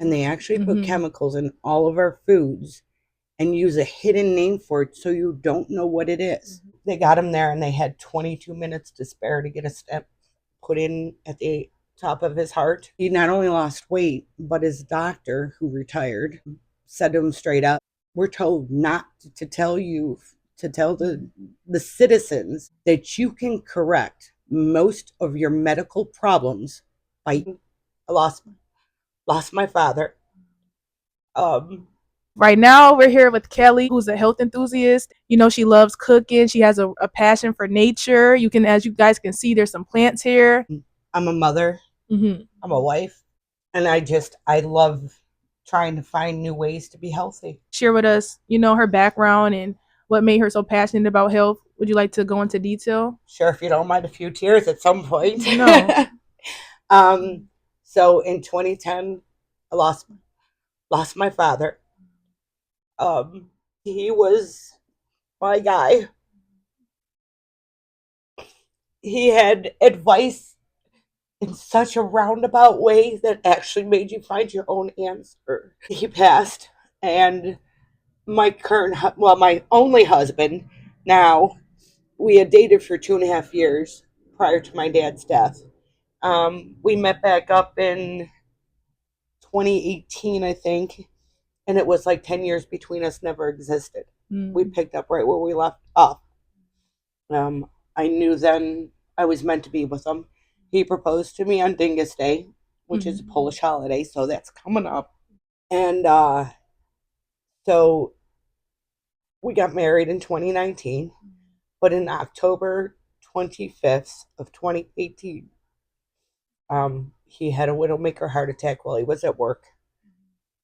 and they actually put Mm-hmm. chemicals in all of our foods and use a hidden name for it so you don't know what it is. They got him there and they had 22 minutes to spare to get a stent put in at the top of his heart. He not only lost weight, but his doctor, who retired, said to him straight up, "We're told not to tell you, to tell the citizens that you can correct most of your medical problems by." I lost my father. Um, Right now, we're here with Kelly, who's a health enthusiast. She loves cooking. She has a passion for nature. As you guys can see, there's some plants here. I'm a mother. Mm-hmm. I'm a wife, and I love trying to find new ways to be healthy. Share with us, her background and what made her so passionate about health. Would you like to go into detail? Sure, if you don't mind a few tears at some point. No. um, so in 2010, I lost my father. He was my guy. He had advice in such a roundabout way that actually made you find your own answer. He passed, and my only husband now, we had dated for 2.5 years prior to my dad's death. We met back up in 2018, I think, and it was like 10 years between us never existed. We Mm. picked up right where we left off. I knew then I was meant to be with him. He proposed to me on Dingus Day, which is a Mm. Polish holiday, so that's coming up. And so we got married in 2019, but in October 25th of 2018, he had a widowmaker heart attack while he was at work.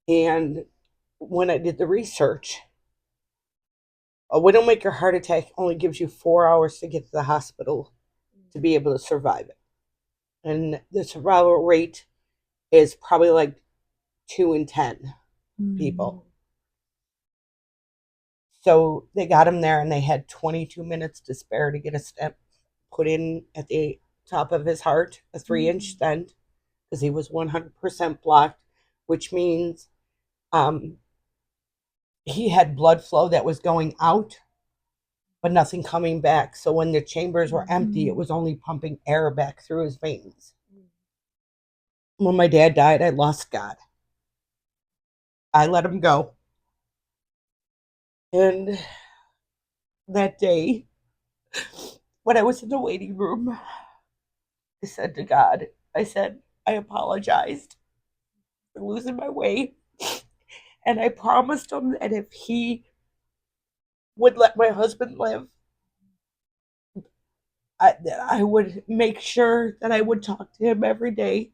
And when I did the research, a widowmaker heart attack only gives you 4 hours to get to the hospital to be able to survive it. And the survival rate is probably like 2 in 10 Mm. people. So they got him there and they had 22 minutes to spare to get a stent put in at the top of his heart, a 3 inch stent, because he was 100% blocked, which means um, he had blood flow that was going out, but nothing coming back. So when the chambers were empty, it was only pumping air back through his veins. When my dad died, I lost God. I let him go. And that day, when I was in the waiting room, I said to God, I said, I apologized for losing my way. And I promised him that if he would let my husband live, I would make sure that I would talk to him every day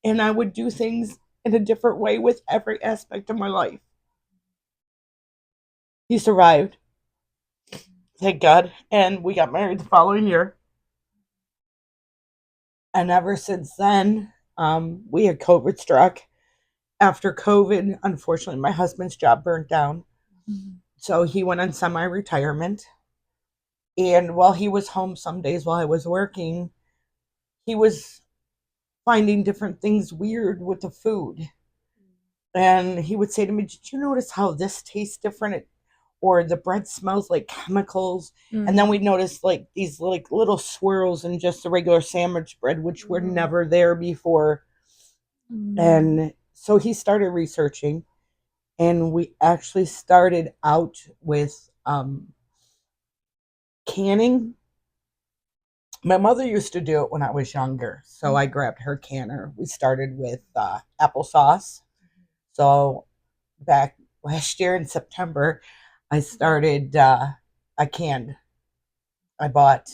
and I would do things in a different way with every aspect of my life. He survived, thank God, and we got married the following year. And ever since then, we had COVID struck. After COVID, unfortunately, my husband's job burnt down. So he went on semi retirement. And while he was home some days while I was working, he was finding different things weird with the food. And he would say to me, "Did you notice how this tastes different? Or the bread smells like chemicals." And then Mm. we'd notice like these like little swirls in just the regular sandwich bread, which were never there before. Mm. And so he started researching, and we actually started out with canning. My mother used to do it when I was younger, so I grabbed her canner. We started with applesauce. So back last year in September, I started. I canned. I bought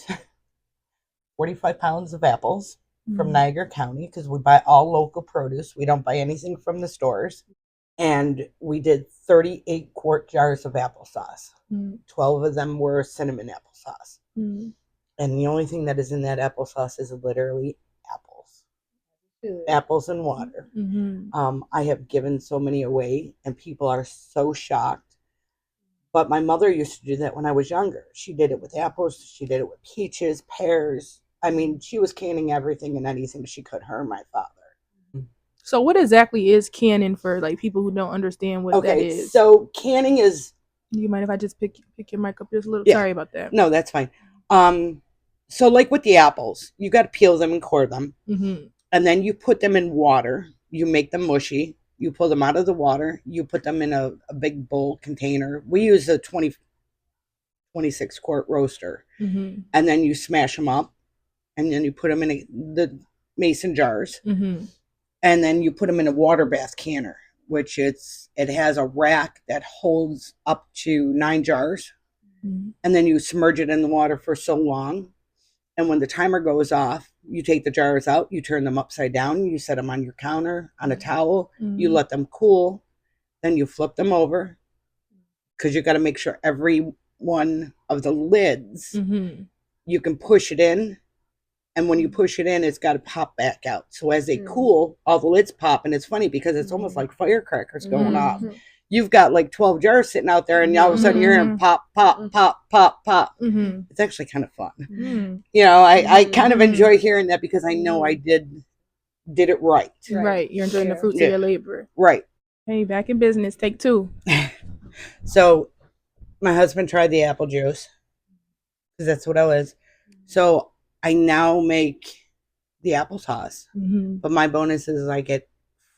45 pounds of apples from Mm. Niagara County because we buy all local produce. We don't buy anything from the stores. And we did 38-quart jars of applesauce. Mm. 12 of them were cinnamon applesauce. Mm. And the only thing that is in that applesauce is literally apples. Good. Apples and water. Mm-hmm. I have given so many away, and people are so shocked. But my mother used to do that when I was younger. She did it with apples, she did it with peaches, pears. I mean, she was canning everything and anything she could, her and my father. So what exactly is canning for like people who don't understand what that Okay, is? so canning is You mind if I just pick your mic up just a little? Yeah. Sorry about that. no, that's fine. So like with the apples, you got to peel them and core them, Mm-hmm. and then you put them in water. You make them mushy. You pull them out of the water. You put them in a big bowl container. We use a 26 quart roaster, Mm-hmm. and then you smash them up, and then you put them in the mason jars, Mm-hmm. and then you put them in a water bath canner, which it has a rack that holds up to 9 jars, Mm-hmm. and then you submerge it in the water for so long, and when the timer goes off, you take the jars out, you turn them upside down, you set them on your counter on a towel, you let them cool, then you flip them over, because you got to make sure every one of the lids, Mm-hmm. you can push it in, and when you push it in, it's got to pop back out. So as they cool, all the lids pop, and it's funny because it's almost like firecrackers going off. You've got like 12 jars sitting out there, and all of a sudden you're hearing pop, pop, pop, pop, pop. Mm-hmm. It's actually kind of fun. Mm-hmm. You know, I kind of enjoy hearing that because I know I did it right. Right. You're enjoying the fruits of your labor. Right. Hey, back in business. Take 2. So my husband tried the apple juice because that's what I was. So I now make the applesauce. Mm-hmm. But my bonus is I get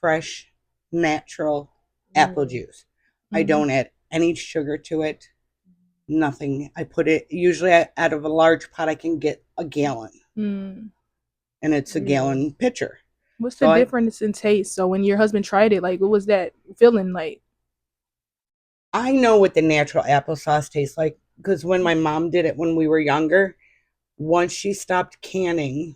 fresh, natural apple juice. I don't add any sugar to it. Nothing. I put it usually out of a large pot. I can get a gallon, and it's a gallon pitcher. What's the difference in taste? So when your husband tried it, like, what was that feeling like? I know what the natural applesauce tastes like because when my mom did it when we were younger, once she stopped canning,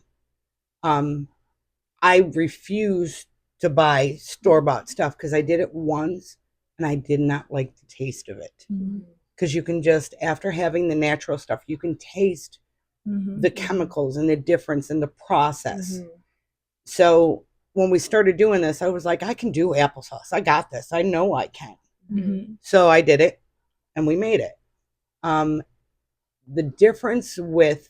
I refused to buy store-bought stuff because I did it once and I did not like the taste of it. Because you can just, after having the natural stuff, you can taste the chemicals and the difference in the process. So when we started doing this, I was like, I can do applesauce. I got this. I know I can. So I did it and we made it. The difference with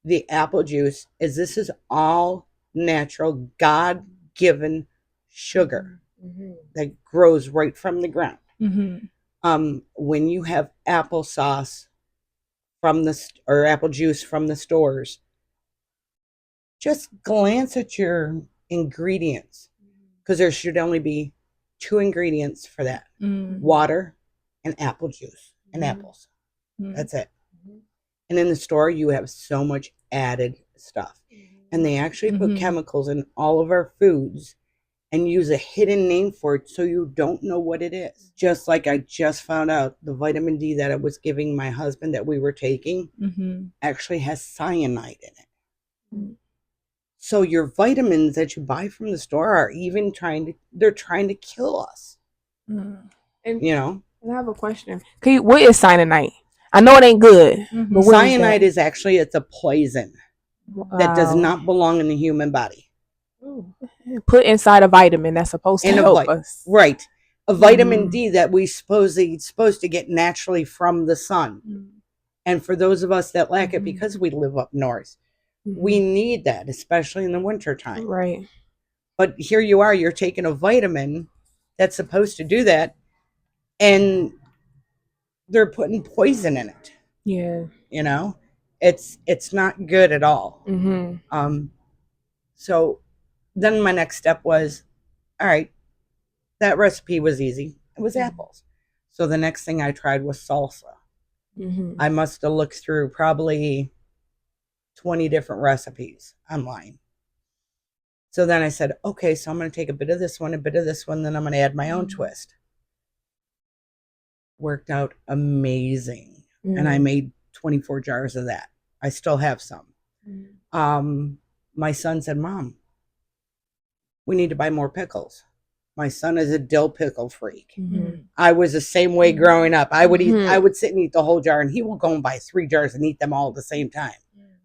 the apple juice is this is all natural, God-given sugar that grows right from the ground. When you have applesauce or apple juice from the stores, just glance at your ingredients because there should only be 2 ingredients for that: water and apple juice and apples. That's it. And in the store, you have so much added stuff. And they actually put chemicals in all of our foods and use a hidden name for it so you don't know what it is. Just like I just found out the vitamin D that I was giving my husband that we were taking actually has cyanide in it. So your vitamins that you buy from the store are even trying to kill us. And You know? And I have a question. What is cyanide? I know it ain't good. But what Cyanide is actually, it's a poison that does not belong in the human body. Put inside a vitamin that's supposed to help us. Right. A vitamin D that we supposed to get naturally from the sun. And for those of us that lack it because we live up north, we need that, especially in the wintertime. Right. But here you are, you're taking a vitamin that's supposed to do that, and they're putting poison in it. Yeah. You know? It's not good at all. So then my next step was, all right, that recipe was easy. It was apples. So the next thing I tried was salsa. I must have looked through probably 20 different recipes online. So then I said, okay, so I'm going to take a bit of this one, then I'm going to add my own twist. Worked out amazing. And I made 24 jars of that. I still have some. My son said, Mom, we need to buy more pickles. My son is a dill pickle freak. I was the same way growing up. I would sit and eat the whole jar, and he will go and buy 3 jars and eat them all at the same time.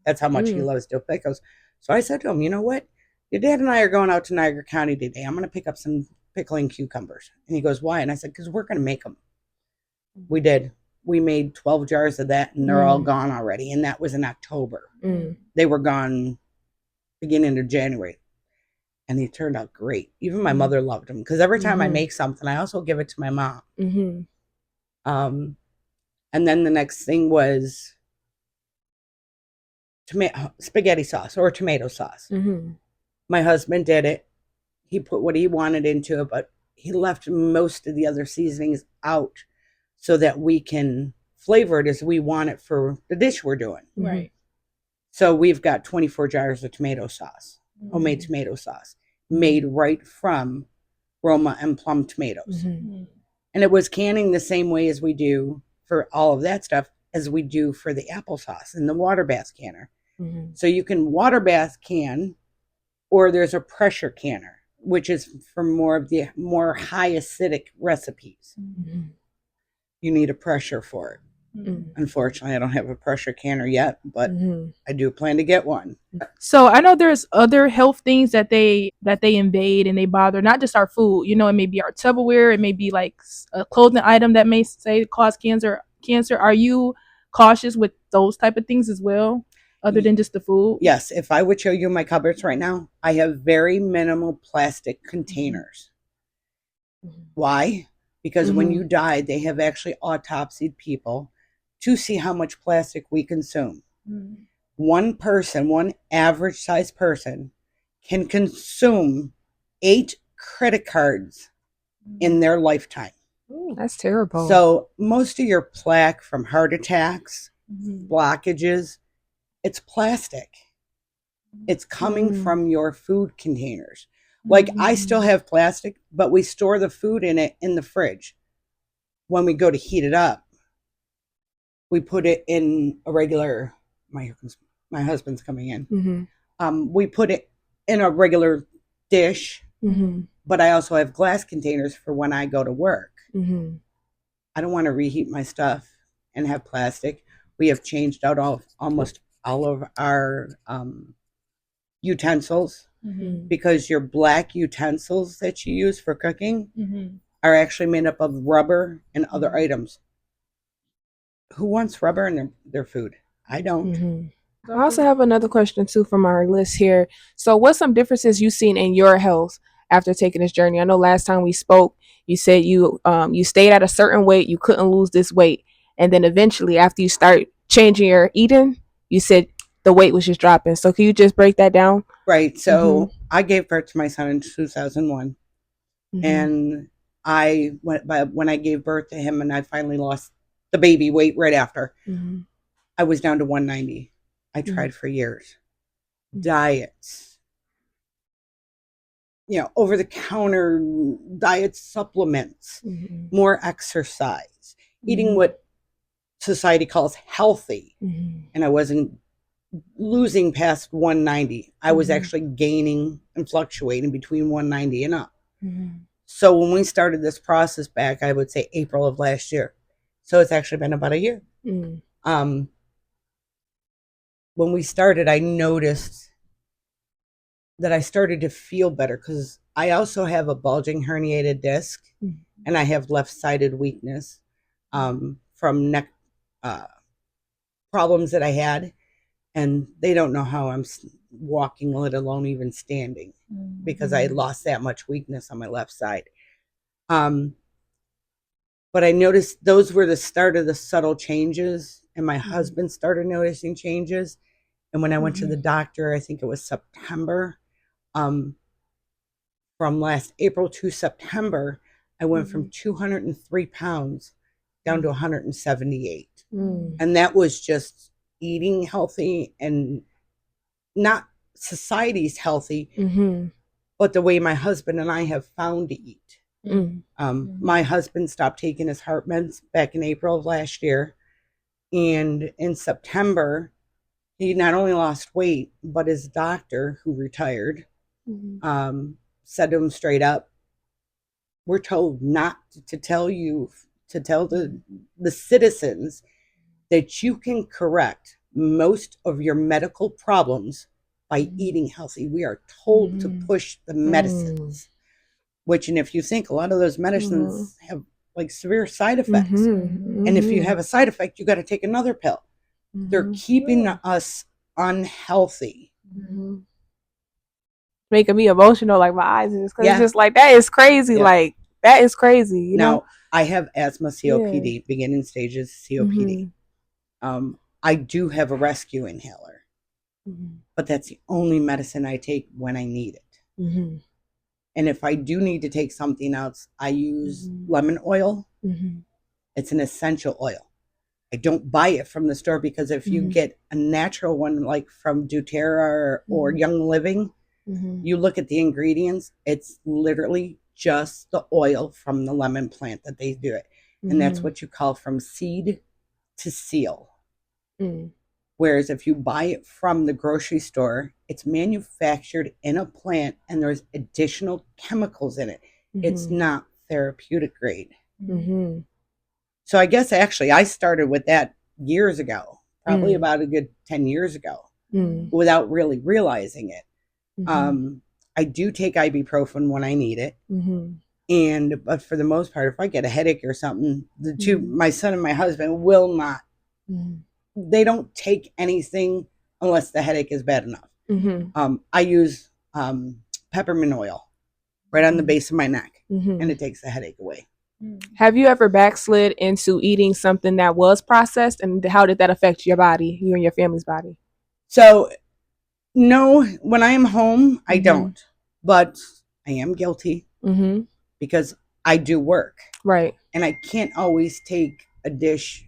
That's how much he loves dill pickles. So I said to him, you know what? Your dad and I are going out to Niagara County today. I'm going to pick up some pickling cucumbers. And he goes, why? And I said, because we're going to make them. We did. We made 12 jars of that, and they're all gone already. And that was in October. They were gone beginning of January. and they turned out great. Even my Mhm. mother loved them because every time I Mhm. make something, I also give it to my mom. Mm-hmm. And then the next thing was spaghetti sauce or tomato sauce. Mm-hmm. My husband did it. He put what he wanted into it, but he left most of the other seasonings out so that we can flavor it as we want it for the dish we're doing. Right. So we've got 24 jars of tomato sauce, homemade tomato sauce, made right from Roma and plum tomatoes. Mm-hmm. And it was canning the same way as we do for all of that stuff as we do for the applesauce in the water bath canner. Mm-hmm. So you can water bath can, or there's a pressure canner, which is for more of the more high acidic recipes. Mm-hmm. You need a pressure for it. Mm-hmm. Unfortunately, I don't have a pressure canner yet, but Mm-hmm. I do plan to get one. So I know there's other health things that they invade and they bother, not just our food. You know, it may be our Tupperware, it may be like a clothing item that may say cause cancer. Are you cautious with those type of things as well, other than just the food? Yes, if I would show you my cupboards right now, I have very minimal plastic containers. Mm-hmm. Why? Because when Mhm. you die, they have actually autopsied people to see how much plastic we consume. One person, one average size person, can consume 8 credit cards in their lifetime. That's terrible. So most of your plaque from heart attacks, blockages, it's plastic. It's coming from your food containers. Like I still have plastic, but we store the food in it in the fridge. When we go to heat it up, we put it in a regular. My husband's coming in. Mm-hmm. We put it in a regular dish, Mm-hmm. but I also have glass containers for when I go to work. Mm-hmm. I don't want to reheat my stuff and have plastic. We have changed out almost all of our utensils because your black utensils that you use for cooking are actually made up of rubber and other items. Who wants rubber in their food? I don't. Mm-hmm. I also have another question too from our list here. So, what's some differences you've seen in your health after taking this journey? I know last time we spoke, you said you stayed at a certain weight, you couldn't lose this weight, and then eventually, after you start changing your eating, you said the weight was just dropping. So, can you just break that down? Right. So I gave birth to my son in 2001, and when I gave birth to him, and I finally lost the baby weight right after, I was down to 190. I tried for years. Diets, over the counter diet supplements, more exercise, eating what society calls healthy. And I wasn't losing past 190. I was actually gaining and fluctuating between 190 and up. So when we started this process back, I would say April of last year. So it's actually been about a year. When we started, I noticed that I started to feel better because I also have a bulging herniated disc and I have left-sided weakness from neck problems that I had. And they don't know how I'm walking, let alone even standing, because I lost that much weakness on my left side. But I noticed those were the start of the subtle changes, and my husband started noticing changes. And when I went to the doctor, I think it was September, from last April to September, I went from 203 pounds down to 178. And that was just eating healthy and not society's healthy, but the way my husband and I have found to eat. My husband stopped taking his heart meds back in April of last year. And in September, he not only lost weight, but his doctor, who retired, said to him straight up, we're told not to tell the citizens that you can correct most of your medical problems by eating healthy. We are told to push the medicines, which, and if you think, a lot of those medicines have like severe side effects. And if you have a side effect, you got to take another pill. They're keeping us unhealthy. making me emotional. Like my eyes are just, cause Yeah. it's just like, that is crazy. Yeah. Like that is crazy. You Now, know? I have asthma, COPD, beginning stages COPD. I do have a rescue inhaler, but that's the only medicine I take when I need it. And if I do need to take something else, I use lemon oil. It's an essential oil. I don't buy it from the store because if you get a natural one like from doTERRA or Young Living, you look at the ingredients, it's literally just the oil from the lemon plant that they do it. And that's what you call from seed to seal. Whereas if you buy it from the grocery store, it's manufactured in a plant and there's additional chemicals in it. It's not therapeutic grade. So I guess actually I started with that years ago, probably about a good 10 years ago, without really realizing it. I do take ibuprofen when I need it. But for the most part, if I get a headache or something, my son and my husband will not. They don't take anything unless the headache is bad enough. I use peppermint oil right on the base of my neck, and it takes the headache away. Have you ever backslid into eating something that was processed, and how did that affect your body, you and your family's body? So, no, when I am home, I don't, but I am guilty because I do work. Right. And I can't always take a dish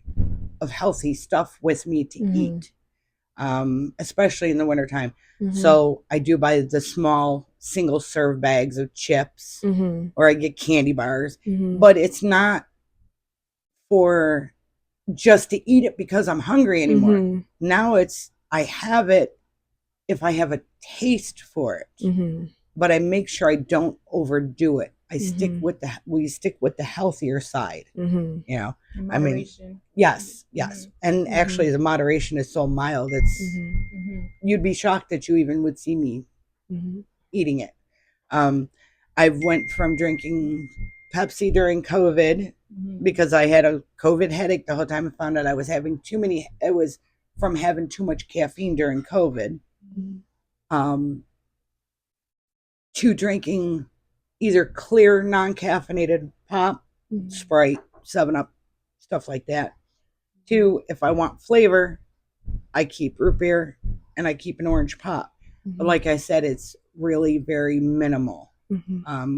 of healthy stuff with me to eat, especially in the wintertime. So I do buy the small single serve bags of chips or I get candy bars, but it's not for just to eat it because I'm hungry anymore. Now I have it if I have a taste for it, but I make sure I don't overdo it. I stick with the healthier side, you know. I mean, yes. And actually the moderation is so mild, it's you'd be shocked that you even would see me eating it. I went from drinking Pepsi during COVID because I had a COVID headache the whole time. I found out I was having it was from having too much caffeine during COVID, to drinking either clear non-caffeinated pop, Sprite, 7-Up, stuff like that. To, if I want flavor, I keep root beer and I keep an orange pop. But like I said, it's really very minimal.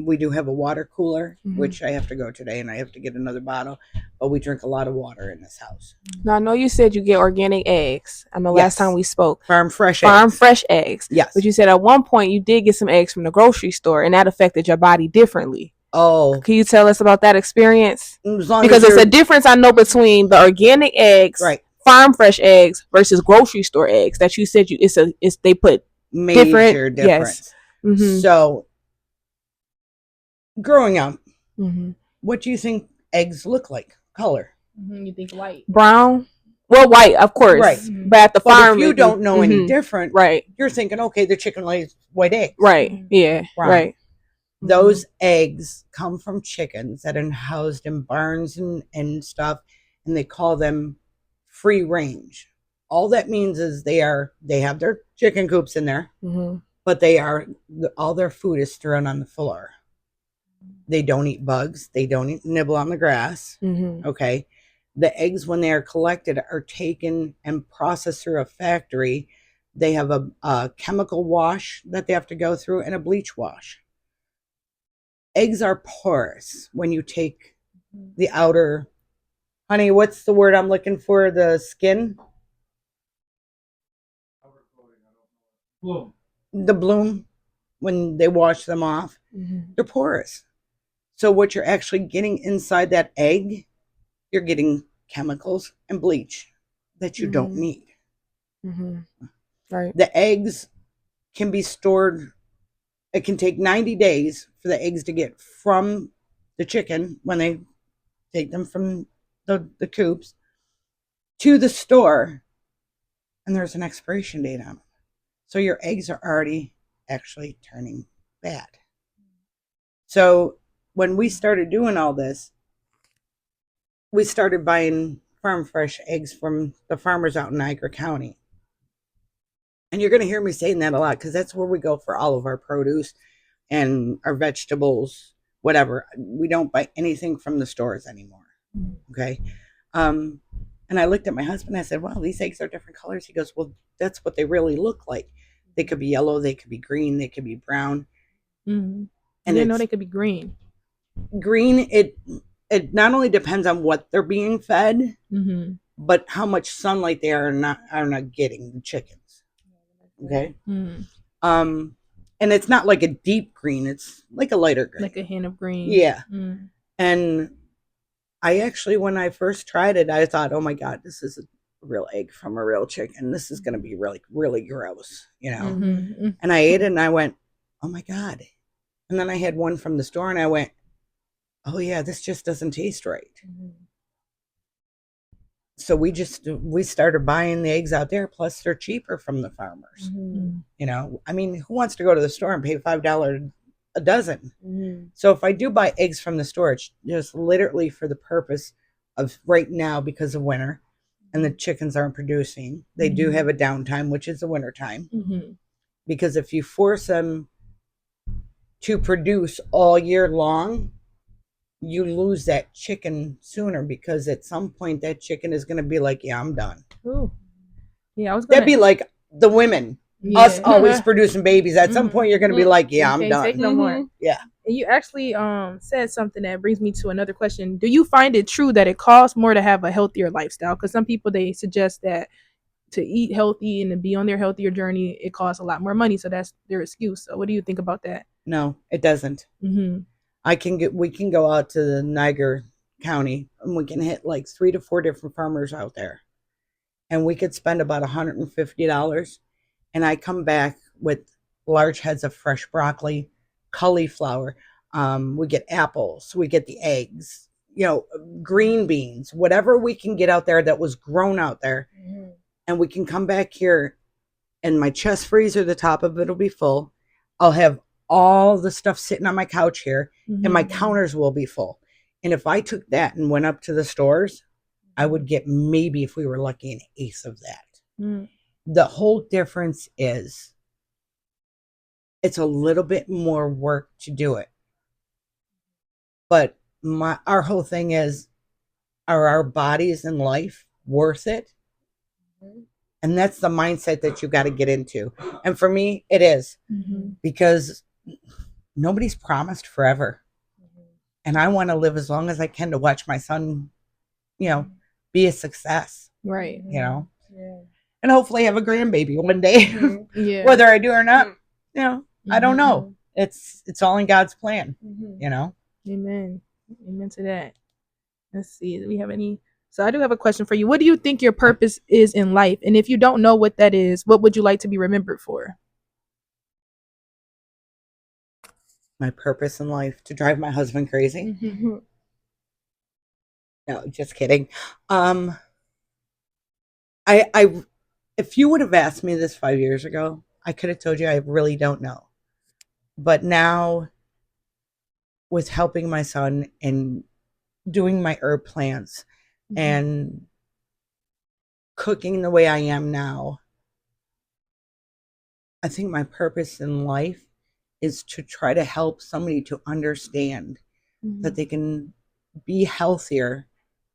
We do have a water cooler, which I have to go today and I have to get another bottle, but we drink a lot of water in this house. Now, I know you said you get organic eggs. I know last time we spoke. Farm fresh eggs. Yes. But you said at one point you did get some eggs from the grocery store and that affected your body differently. Oh. Can you tell us about that experience? Because it's a difference I know between the organic eggs, right, farm fresh eggs versus grocery store eggs that you said they put major difference. Yes. So growing up, what do you think eggs look like? Color? You think white? Brown? Well, white, of course. Right. But at the farm, if you don't know any different, right, you're thinking, okay, the chicken lays white eggs. Right. Yeah. Brown. Right. Those eggs come from chickens that are housed in barns and stuff, and they call them free range. All that means is they have their chicken coops in there, but all their food is thrown on the floor. They don't eat bugs. They don't nibble on the grass. Okay. The eggs, when they are collected, are taken and processed through a factory. They have a chemical wash that they have to go through and a bleach wash. Eggs are porous when you take the outer, honey, what's the word I'm looking for? The skin? The bloom, when they wash them off, they're porous. So what you're actually getting inside that egg, you're getting chemicals and bleach that you don't need. Right. The eggs can be stored. It can take 90 days for the eggs to get from the chicken when they take them from the coops to the store, and there's an expiration date on them. So your eggs are already actually turning bad. So when we started doing all this, we started buying farm fresh eggs from the farmers out in Niagara County. And you're going to hear me saying that a lot because that's where we go for all of our produce and our vegetables, whatever. We don't buy anything from the stores anymore. Okay. And I looked at my husband. I said, "Well, these eggs are different colors." He goes, "Well, that's what they really look like. They could be yellow, they could be green, they could be brown." Mm-hmm. I And didn't know it's they could be green. green. It not only depends on what they're being fed, Mm-hmm. but how much sunlight they are not getting, the chickens. Okay. Mm-hmm. And it's not like a deep green, it's like a lighter green. Like a hint of green. Yeah. Mm. And I actually, when I first tried it, I thought, oh my God, this is a real egg from a real chicken. This is going to be really, really gross, you know? Mm-hmm. And I ate it and I went, oh my God. And then I had one from the store and I went, oh yeah, this just doesn't taste right. So we started buying the eggs out there. Plus they're cheaper from the farmers. Mm-hmm. You know, I mean, who wants to go to the store and pay $5 a dozen? Mm-hmm. So if I do buy eggs from the store, it's just literally for the purpose of right now because of winter and the chickens aren't producing. They do have a downtime, which is the winter time. Mm-hmm. Because if you force them to produce all year long, you lose that chicken sooner because at some point that chicken is going to be like, yeah, I'm done. Ooh. Yeah, I was gonna. That'd be like the women, us always producing babies. At some point, you're going to be like, yeah, You I'm can't done. take no more. Yeah. And you actually said something that brings me to another question. Do you find it true that it costs more to have a healthier lifestyle? Because some people, they suggest that to eat healthy and to be on their healthier journey, it costs a lot more money. So that's their excuse. So what do you think about that? No, it doesn't. Mm-hmm. We can go out to the Niagara County and we can hit like 3 to 4 different farmers out there. And we could spend about $150 and I come back with large heads of fresh broccoli, cauliflower. We get apples, we get the eggs, you know, green beans, whatever we can get out there that was grown out there. Mm-hmm. And we can come back here and my chest freezer, the top of it will be full. I'll have all the stuff sitting on my couch here and my counters will be full. And if I took that and went up to the stores, I would get maybe, if we were lucky, an eighth of that. Mm. The whole difference is it's a little bit more work to do it. But our whole thing is, are our bodies and life worth it? And that's the mindset that you got to get into. And for me, it is. Because nobody's promised forever. And I want to live as long as I can to watch my son, you know, be a success. Right. You know? Yeah. And hopefully have a grandbaby one day. Yeah. Whether I do or not, you know, I don't know. It's all in God's plan, you know? Amen. Amen to that. Let's see. Do we have any? So I do have a question for you. What do you think your purpose is in life? And if you don't know what that is, what would you like to be remembered for? My purpose in life, to drive my husband crazy. No, just kidding. I if you would have asked me this 5 years ago, I could have told you I really don't know. But now, with helping my son and doing my herb plants and cooking the way I am now, I think my purpose in life is to try to help somebody to understand that they can be healthier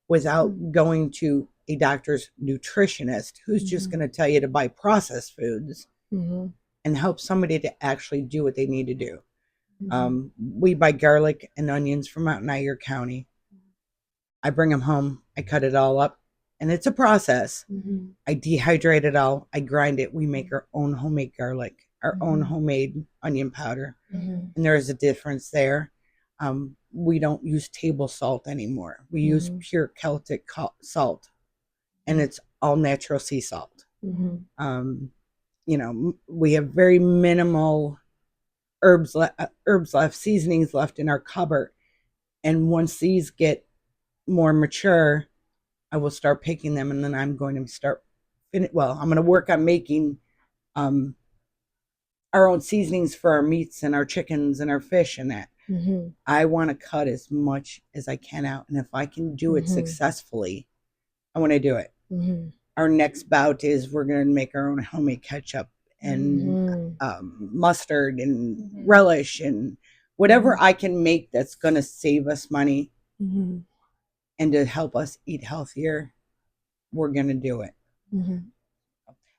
without going to a doctor's nutritionist who's just going to tell you to buy processed foods and help somebody to actually do what they need to do. We buy garlic and onions from out in Niagara County. I bring them home. I cut it all up. And it's a process. I dehydrate it all. I grind it. We make our own homemade garlic, our own homemade onion powder. And there's a difference there. We don't use table salt anymore. We use pure Celtic salt. And it's all natural sea salt. You know, we have very minimal herbs left, seasonings left in our cupboard. And once these get more mature, I will start picking them, and then I'm going to start. I'm going to work on making our own seasonings for our meats and our chickens and our fish and that. I want to cut as much as I can out, and if I can do it successfully, I want to do it. Our next bout is we're going to make our own homemade ketchup and Mhm. mustard and Mhm. relish and whatever Mhm. I can make that's going to save us money Mhm. and to help us eat healthier, we're going to do it. Mhm.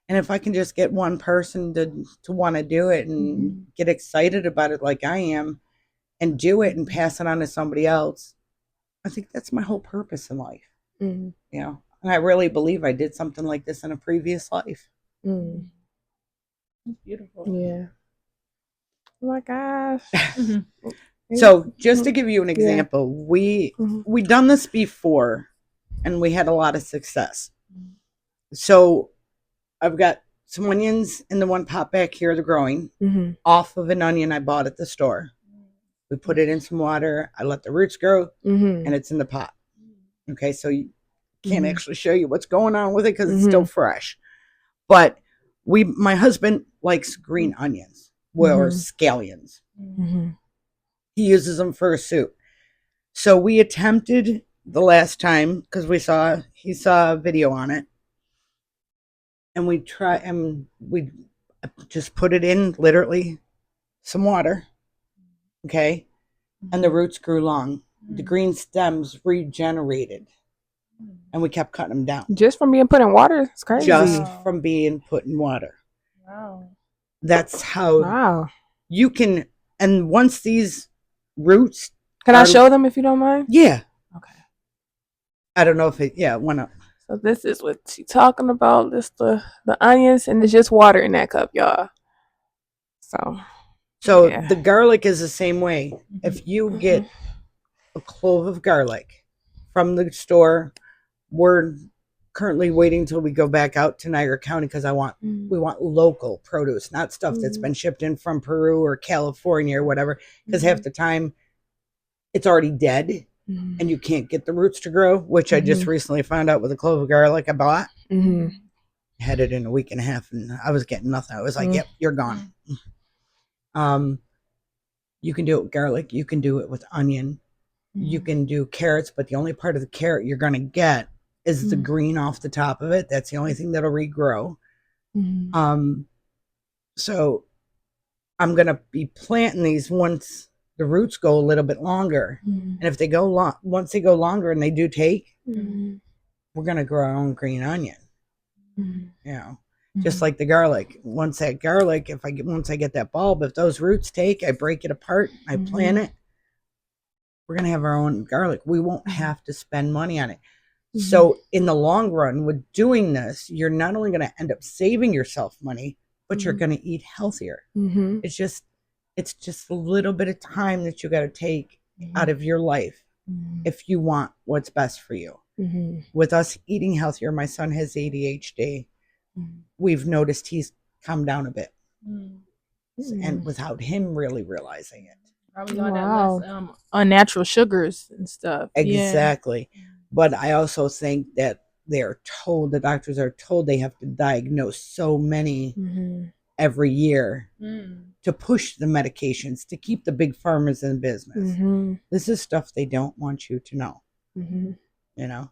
And if I can just get one person to want to do it and Mhm. get excited about it like I am and do it and pass it on to somebody else, I think that's my whole purpose in life. Mhm. You know, and I really believe I did something like this in a previous life. Mhm. It's beautiful. Yeah. Oh my gosh. Mhm. So just to Mhm. give you an Yeah. example, we Mhm. done this before and we had a lot of success. So I've got some onions in the one pot back here, they're growing Mhm. off of an onion I bought at the store. We put it in some water, I let the roots grow, and Mhm. it's in the pot. Okay, so you can't Mhm. actually show you what's going on with it because it's still Mhm. fresh. But my husband likes green onions, well, or Mhm. scallions. Mhm. He uses them for a soup. So we attempted the last time because he saw a video on it, and we just put it in literally some water, okay, and the roots grew long. The green stems regenerated, and we kept cutting them down Just from being put in water, it's crazy. just Wow. from being put in water. Wow. That's how Wow. you can. And once these roots Can I are, show them if you don't mind? yeah, Okay. I don't know if it, yeah, why not? So this is what she's talking about. This the onions, and it's just water in that cup, y'all. So So yeah. the garlic is the same way. If you Mhm. get a clove of garlic from the store, we're currently waiting till we go back out to Niagara County because Mhm. we want local produce, not stuff that's Mhm. been shipped in from Peru or California or whatever. Because half Mhm. the time it's already dead Mhm. and you can't get the roots to grow, which I just Mhm. recently found out with a clove of garlic I bought. Mhm. Had it in a week and a half and I was getting nothing. I was like, Mhm. yep, you're gone. Um, you can do it with garlic. You can do it with onion. You can do carrots, but the only part of the carrot you're going to get is the Mhm. green off the top of it. That's the only thing that'll regrow. Mhm. So I'm going to be planting these once the roots go a little bit longer. Mhm. And if they go once they go longer and they do take, Mhm. we're going to grow our own green onion. Mhm. You know, just like the garlic. Once that garlic, once I get that bulb, if those roots take, I break it apart, I plant it. We're going to have our own garlic. We won't have to spend money on it. So in the long run, with doing this, you're not only going to end up saving yourself money, but you're going to eat healthier. Mhm. It's just a little bit of time that you got to take out of your life if you want what's best for you. Mhm. With us eating healthier, my son has ADHD. We've noticed he's come down a bit, and without him really realizing it. Probably got that Wow. less unnatural sugars and stuff. Exactly. But I also think that the doctors are told they have to diagnose so many Mhm. every year Yeah. to push the medications to keep the big pharmas in business. Mhm. This is stuff they don't want you to know, Mhm. you know?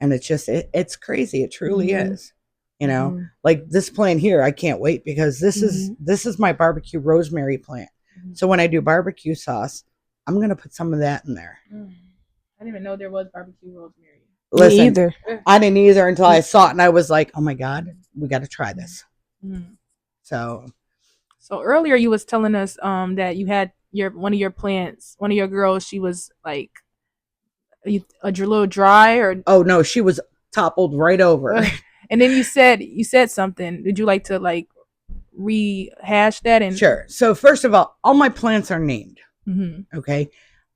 And it's just, it's crazy. It truly Mhm. is, you know, Mhm. like this plant here. I can't wait because this is my barbecue rosemary plant. So when I do barbecue sauce, I'm going to put some of that in there. I didn't even know there was barbecue rosemary. Me Listen, either. I didn't either until I saw it and I was like, oh my God, we got to try this. So earlier you was telling us that you had one of your plants, one of your girls, she was like a little dry or oh no, she was toppled right over. and then you said something. Did you like to like rehash that and Sure. So first of all my plants are named. Mhm. Okay.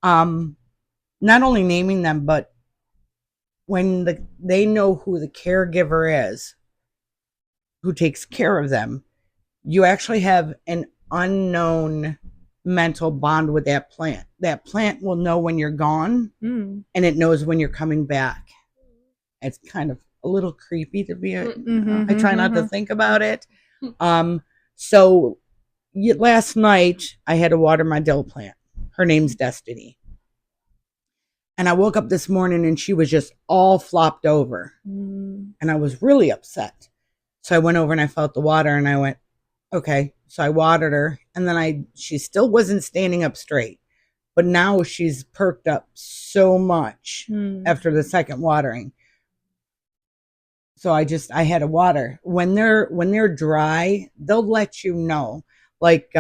Not only naming them, but when they know who the caregiver is, who takes care of them, you actually have an unknown mental bond with that plant. That plant will know when you're gone and it knows when you're coming back. It's kind of a little creepy to be I try not to think about it. So last night I had to water my dill plant. Her name's Destiny. And I woke up this morning and she was just all flopped over. And I was really upset. So I went over and I felt the water and I went, Okay, so I watered her, and then she still wasn't standing up straight, but now she's perked up so much after the second watering. So I had to water. When they're dry, they'll let you know. Like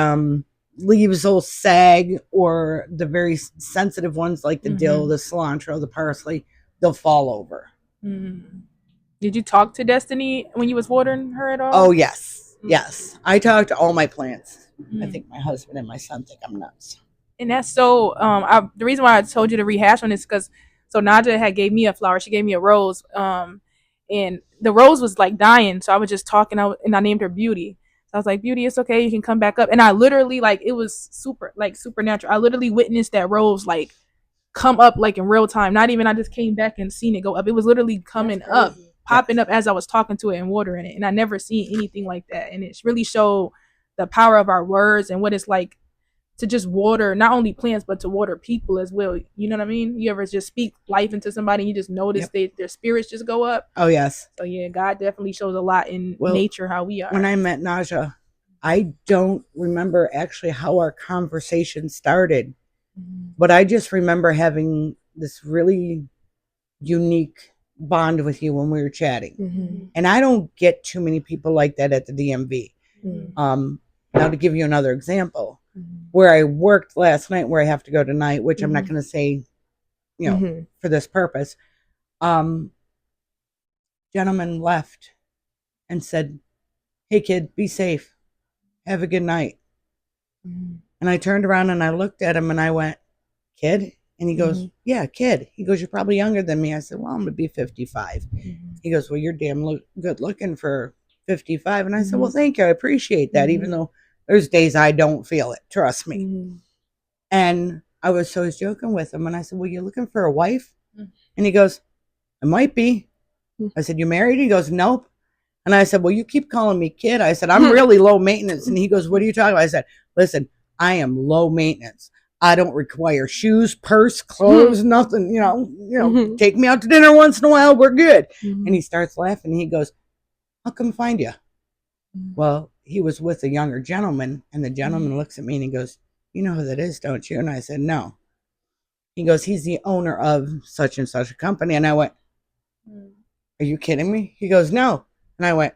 leaves will sag, or the very sensitive ones like the dill, the cilantro, the parsley, they'll fall over. Did you talk to Destiny when you was watering her at all? Oh yes. Yes. I talk to all my plants. I think my husband and my son think I'm nuts. And that's so the reason why I told you to rehash on this because so Naja had gave me a flower. She gave me a rose. And the rose was like dying, so I was just talking and I named her Beauty. So I was like, Beauty, it's okay, you can come back up. And I literally like it was supernatural. I literally witnessed that rose like come up like in real time. Not even I just came back and seen it go up. It was literally coming up, popping up as I was talking to it and watering it. And I never seen anything like that. And it really showed the power of our words and what it's like to just water not only plants but to water people as well. You know what I mean? You ever just speak life into somebody and you just notice their spirits just go up? Oh yes. So yeah, God definitely shows a lot in nature how we are. When I met Naja, I don't remember actually how our conversation started, but I just remember having this really unique bond with you when we were chatting. And I don't get too many people like that at the DMV. Now to give you another example, where I worked last night, where I have to go tonight, which I'm not going to say, for this purpose. Gentleman left and said, "Hey kid, be safe. Have a good night." And I turned around and I looked at him and I went, "Kid?" And he goes, "Yeah, kid." He goes, "You're probably younger than me." I said, "Well, I'm going to be 55. He goes, "Well, you're damn good looking for 55. And I said, "Well, thank you. I appreciate that, even though there's days I don't feel it. Trust me." And I was joking with him. And I said, "Well, you're looking for a wife?" And he goes, "I might be." I said, "You married?" He goes, "Nope." And I said, "Well, you keep calling me kid." I said, "I'm really low maintenance." And he goes, "What are you talking about?" I said, "Listen, I am low maintenance. I don't require shoes, purse, clothes, nothing. Take me out to dinner once in a while. We're good." And he starts laughing. He goes, "I'll come find you." Well, he was with a younger gentleman, and the gentleman looks at me and he goes, "You know who that is, don't you?" And I said, "No." He goes, "He's the owner of such and such a company." And I went, "Are you kidding me?" He goes, "No." And I went,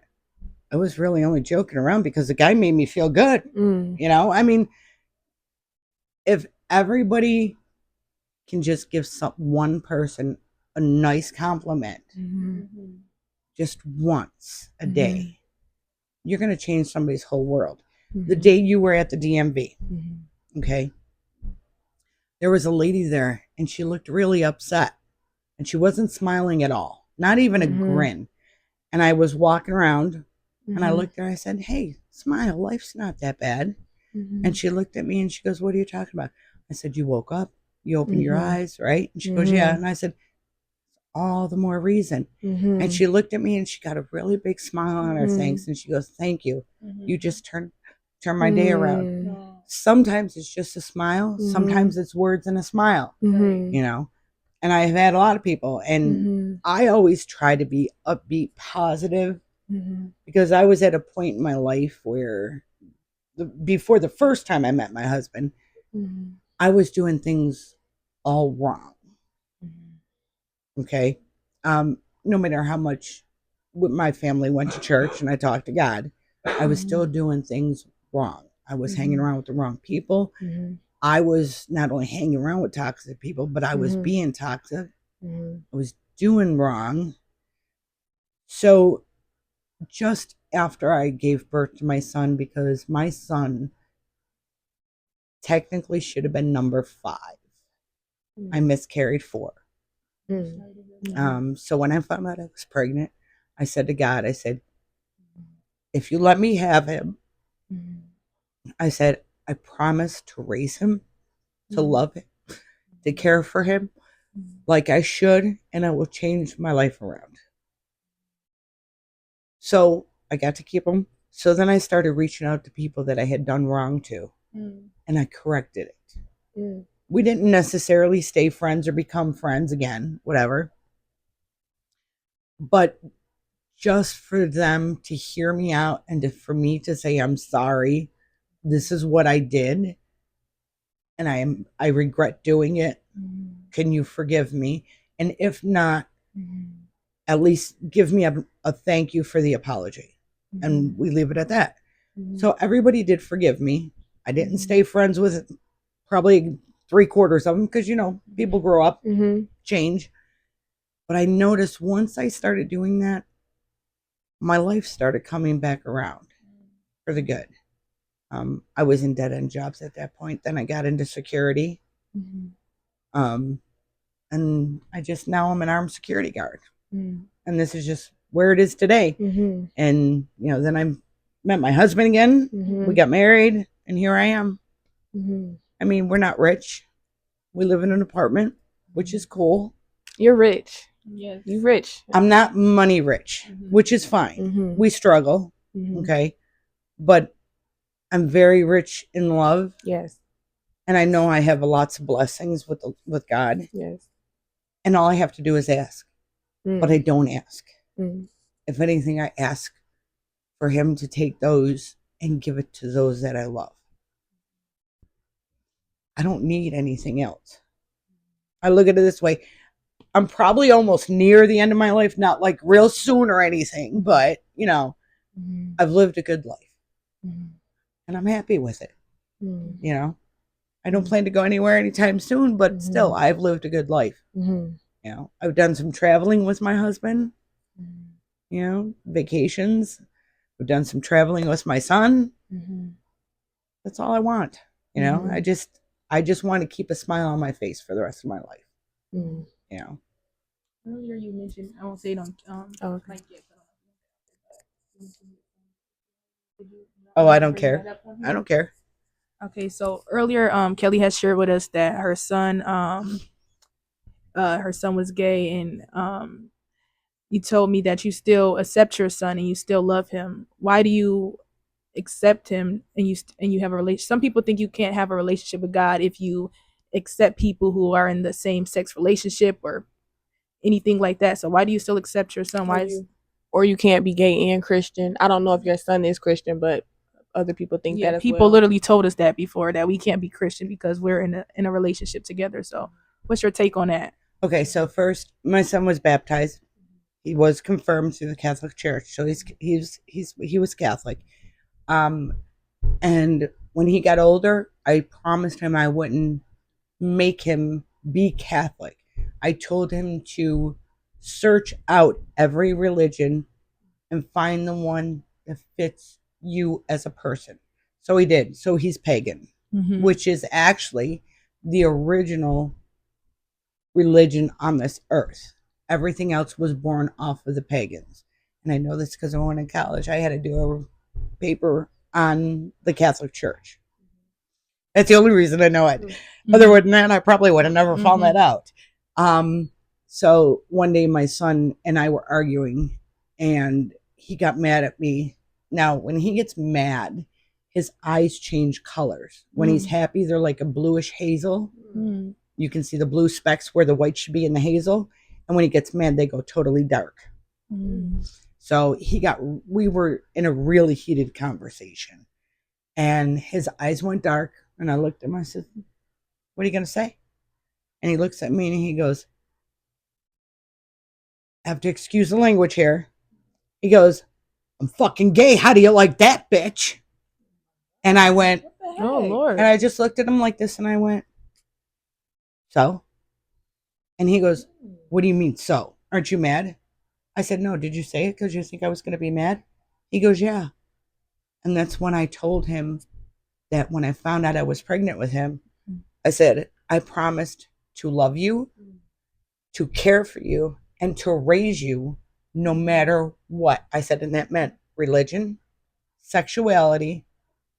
I was really only joking around because the guy made me feel good. I mean, if everybody can just give one person a nice compliment just once a day, you're going to change somebody's whole world. The day you were at the DMV, okay, there was a lady there and she looked really upset and she wasn't smiling at all, not even a grin. And I was walking around and I looked at her, I said, "Hey, smile, life's not that bad." And she looked at me and she goes, "What are you talking about?" I said, "You woke up, you opened your eyes, right?" And she goes, "Yeah." And I said, "All the more reason." And she looked at me and she got a really big smile on her face and she goes, "Thank you. You just turned my day around." Sometimes it's just a smile. Sometimes it's words and a smile, And I've had a lot of people, and I always try to be upbeat, positive, because I was at a point in my life where before the first time I met my husband, I was doing things all wrong. Okay. No matter how much my family went to church and I talked to God, I was still doing things wrong. I was hanging around with the wrong people. I was not only hanging around with toxic people, but I was being toxic. I was doing wrong. So just after I gave birth to my son, because my son technically should have been number 5, I miscarried 4. So when I found out I was pregnant, I said to God, I said, "If you let me have him," I said, "I promise to raise him, to love him, to care for him like I should, and I will change my life around." So I got to keep him. So then I started reaching out to people that I had done wrong to, and I corrected it. We didn't necessarily stay friends or become friends again, whatever. But just for them to hear me out and for me to say, I'm sorry. This is what I did. And I regret doing it. Can you forgive me? And if not, at least give me a thank you for the apology. And we leave it at that. So everybody did forgive me. I didn't stay friends with probably 3/4 of them because, people grow up, change. But I noticed once I started doing that, my life started coming back around for the good. I was in dead-end jobs at that point. Then I got into security. And now I'm an armed security guard. And this is just where it is today. And, then I met my husband again. We got married, and here I am. I mean, we're not rich. We live in an apartment, which is cool. You're rich. Yes. You rich. I'm not money rich, which is fine. We struggle, okay? But I'm very rich in love. Yes. And I know I have lots of blessings with God. Yes. And all I have to do is ask. But I don't ask. If anything, I ask for him to take those and give it to those that I love. I don't need anything else. I look at it this way. I'm probably almost near the end of my life, not like real soon or anything, but, I've lived a good life. And I'm happy with it. I don't plan to go anywhere anytime soon, but still, I've lived a good life. I've done some traveling with my husband, vacations. I've done some traveling with my son. That's all I want. I just want to keep a smile on my face for the rest of my life. Earlier you mentioned, I won't say it on Okay. like yet, Oh, I don't care. I don't care. Okay, so earlier Kelly has shared with us that her son was gay, and you told me that you still accept your son and you still love him. Why do you accept him and you have a relationship? Some people think you can't have a relationship with God if you accept people who are in the same sex relationship or anything like that. So why do you still accept your son? Or you can't be gay and Christian. I don't know if your son is Christian, but other people think that as people well. literally told us that before, that we can't be Christian because we're in a relationship together. So what's your take on that? Okay, so first, my son was baptized. He was confirmed through the Catholic Church, so he was Catholic. And when he got older, I promised him I wouldn't make him be Catholic. I told him to search out every religion and find the one that fits you as a person. So he did. So he's pagan, which is actually the original religion on this earth. Everything else was born off of the pagans. And I know this because I went to college. I had to do a paper on the Catholic Church. That's the only reason I know it. Other than that, I probably would have never found that out. So one day my son and I were arguing and he got mad at me. Now, when he gets mad, his eyes change colors. When he's happy, they're like a bluish hazel. You can see the blue specks where the white should be in the hazel. And when he gets mad, they go totally dark. So we were in a really heated conversation. And his eyes went dark. And I looked at him, I said, what are you going to say? And he looks at me and he goes, I have to excuse the language here. He goes, I'm fucking gay. How do you like that, bitch? And I went, Oh, Lord. and I just looked at him like this and I went, so? And he goes, what do you mean, so? Aren't you mad? I said, no, did you say it because you think I was going to be mad? He goes, yeah. And that's when I told him that when I found out I was pregnant with him, I said, I promised to love you, to care for you, and to raise you no matter what. I said, and that meant religion, sexuality,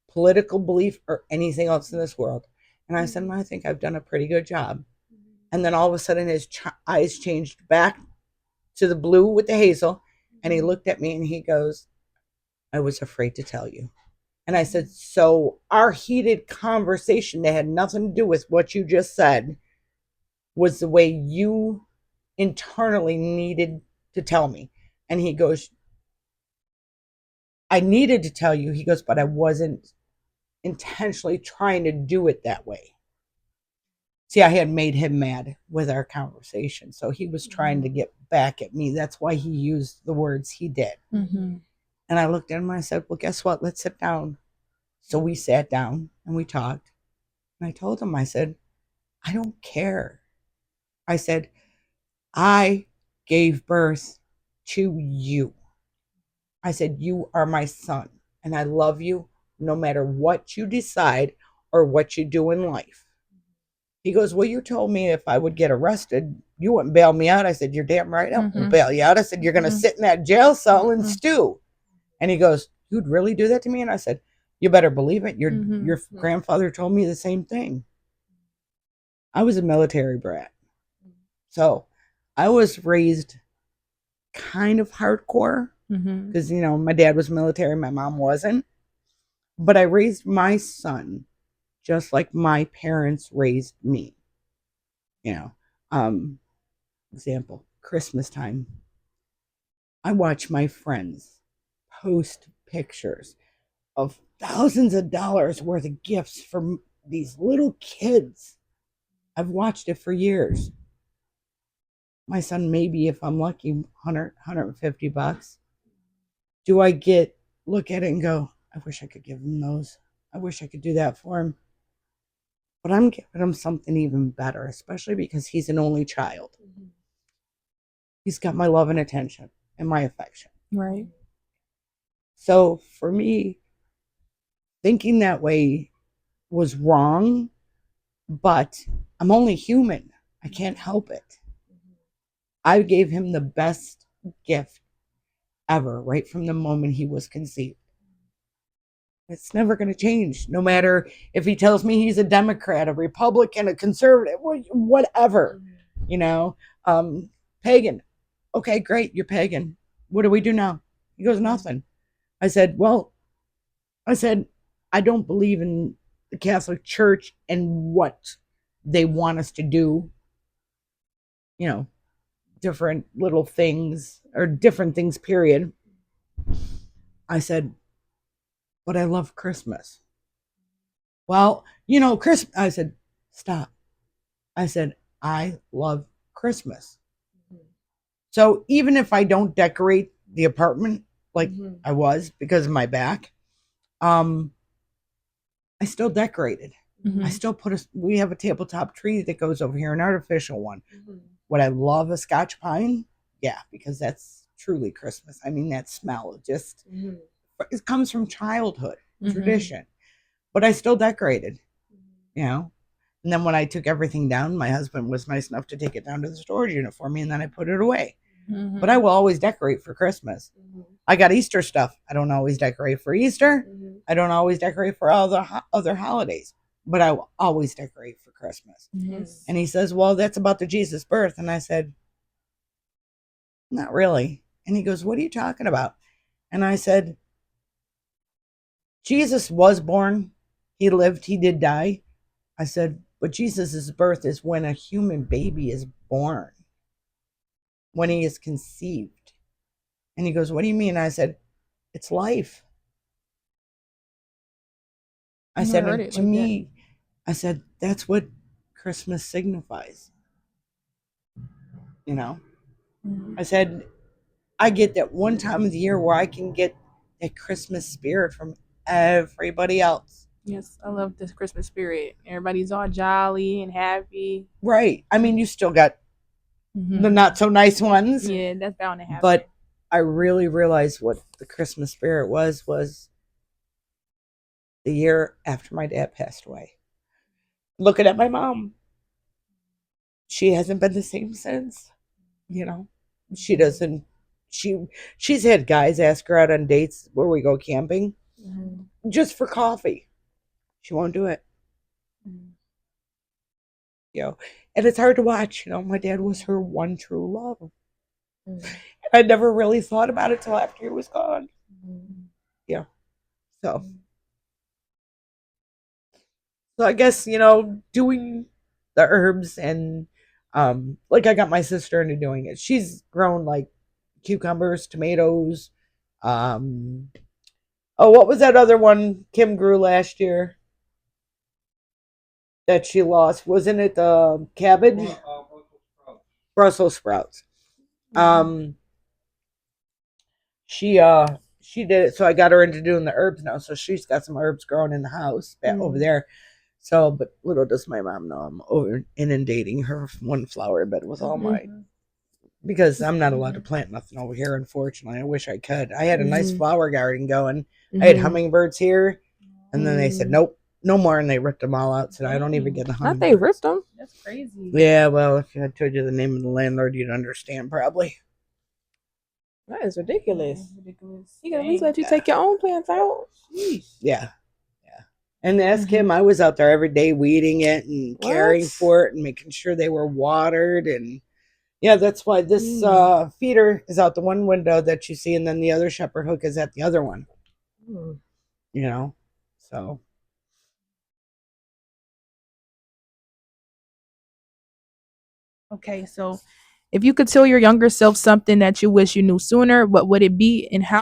political belief, or anything else in this world. And I said, I think I've done a pretty good job. And then all of a sudden his eyes changed back to the blue with the hazel. And he looked at me and he goes, I was afraid to tell you. And I said, so our heated conversation that had nothing to do with what you just said was the way you internally needed to tell me. And he goes, I needed to tell you. He goes, but I wasn't intentionally trying to do it that way. See, I had made him mad with our conversation. So he was trying to get back at me. That's why he used the words he did. Mm-hmm. And I looked at him and I said, well, guess what? Let's sit down. So we sat down and we talked. And I told him, I said, I don't care. I said, I gave birth to you. I said, you are my son. And I love you no matter what you decide or what you do in life. He goes, well, you told me if I would get arrested, you wouldn't bail me out. I said, you're damn right I won't bail you out. I said, you're going to sit in that jail cell and stew. And he goes, you'd really do that to me? And I said, you better believe it. Your grandfather told me the same thing. I was a military brat. So I was raised kind of hardcore because, you know, my dad was military, my mom wasn't. But I raised my son just like my parents raised me. You know, example, Christmas time. I watch my friends post pictures of thousands of dollars worth of gifts from these little kids. I've watched it for years. My son, maybe if I'm lucky, 100, 150 bucks. Do I look at it and go, I wish I could give him those. I wish I could do that for him. But I'm giving him something even better, especially because he's an only child. He's got my love and attention and my affection. Right. So for me, thinking that way was wrong, but I'm only human. I can't help it. I gave him the best gift ever, right from the moment he was conceived. It's never going to change, no matter if he tells me he's a Democrat, a Republican, a conservative, whatever, you know, pagan. Okay, great, you're pagan. What do we do now? He goes, nothing. I said, I don't believe in the Catholic Church and what they want us to do, you know, different little things or different things, period. I said, but I love Christmas. Well, you know, I said, stop. I said, I love Christmas. So even if I don't decorate the apartment like I was because of my back, I still decorated. I still we have a tabletop tree that goes over here, an artificial one. Would I love a Scotch pine? Yeah, because that's truly Christmas. I mean, that smell just, it comes from childhood tradition. But I still decorated, you know. And then when I took everything down, my husband was nice enough to take it down to the storage unit for me, and then I put it away. But I will always decorate for Christmas. I got Easter stuff. I don't always decorate for Easter. I don't always decorate for all the other holidays, but I will always decorate for Christmas. And he says, well, that's about the Jesus birth. And I said, not really. And he goes, what are you talking about? And I said, Jesus was born. He lived. He did die. I said, but Jesus' birth is when a human baby is born, when he is conceived. And he goes, what do you mean? I said, it's life. I said, to me, I said, that's what Christmas signifies. You know? I said, I get that one time of the year where I can get that Christmas spirit from everybody else. Yes, I love this Christmas spirit. Everybody's all jolly and happy. Right. I mean, you still got the not so nice ones. Yeah, that's bound to happen. But I really realized what the Christmas spirit was the year after my dad passed away. Looking at my mom. She hasn't been the same since. You know, she doesn't. She's had guys ask her out on dates where we go camping just for coffee. She won't do it. You know, and it's hard to watch. You know, my dad was her one true love. I never really thought about it till after he was gone. Yeah. So I guess, you know, doing the herbs and like I got my sister into doing it. She's grown like cucumbers, tomatoes, Oh, what was that other one Kim grew last year that she lost? Wasn't it cabbage? Brussels sprouts. Um, she did it, so I got her into doing the herbs now. So she's got some herbs growing in the house over there. So, but little does my mom know I'm over inundating her one flower bed with all mine because I'm not allowed to plant nothing over here. Unfortunately, I wish I could. I had a nice flower garden going. I had hummingbirds here, and then they said nope, no more, and they ripped them all out. So I don't even get the Not hummingbirds. they ripped them. That's crazy. Yeah, well, if I told you the name of the landlord, you'd understand probably. That is ridiculous. Ridiculous. You can at least let you take your own plants out. Yeah. And ask him, I was out there every day weeding it and caring for it and making sure they were watered. And yeah, that's why this feeder is out the one window that you see, and then the other shepherd hook is at the other one. You know, so. Okay, so if you could tell your younger self something that you wish you knew sooner, what would it be and how?